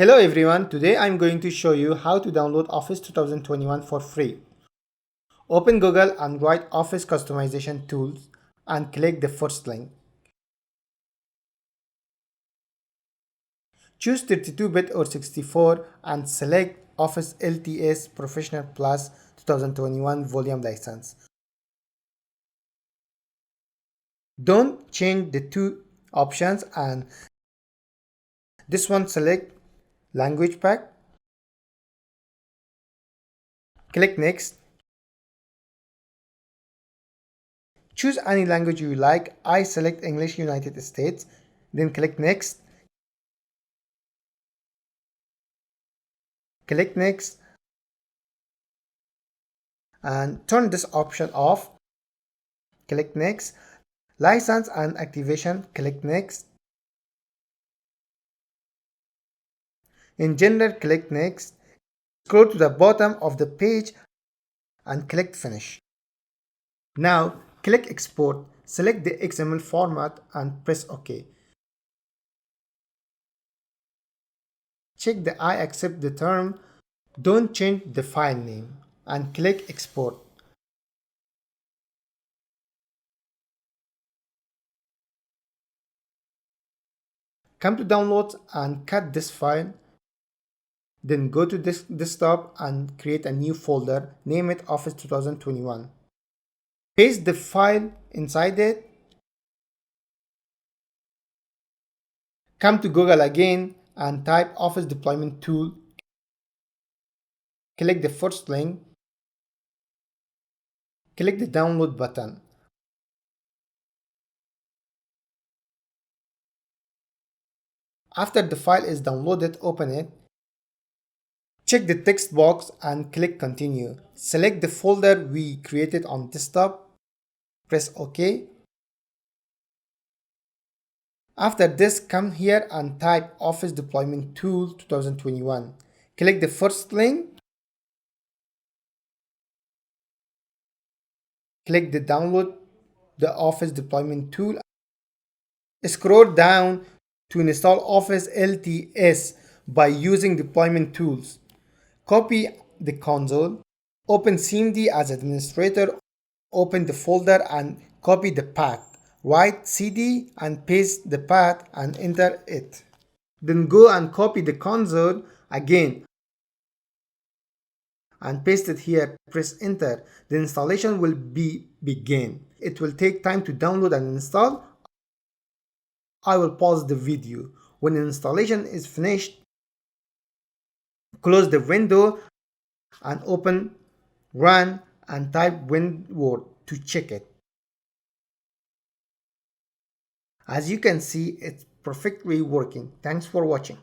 Hello everyone, today I'm going to show you how to download Office 2021 for free. Open Google and write Office Customization Tools and click the first link. Choose 32-bit or 64 and select Office LTS Professional Plus 2021 Volume License. Don't change the two options and this one select Language Pack. Click Next. Choose any language you like. I select English United States. Then click Next. Click Next and turn this option off. Click Next. License and activation, click Next. In General, click Next. Scroll to the bottom of the page and click Finish. Now click Export. Select the XML format and press OK. Check the I accept the term. Don't change the file name and click Export. Come to Downloads and cut this file. Then go to this desktop and create a new folder. Name it Office 2021. Paste the file inside it. Come to Google again and type Office Deployment Tool. Click the first link. Click the download button. After the file is downloaded, open it. Check the text box and click Continue. Select the folder we created on desktop. Press OK. After this, come here and type Office Deployment Tool 2021. Click the first link. Click the download the Office Deployment Tool. Scroll down to install Office LTS by using deployment tools. Copy the console. Open CMD as administrator. Open the folder and copy the path. Write CD and paste the path and enter it. Then go and copy the console again and paste it here. Press enter. The installation will begin. It will take time to download and install. I will pause the video. When the installation is finished, close the window and open Run and type WinWord to check it. As you can see, it's perfectly working. Thanks for watching.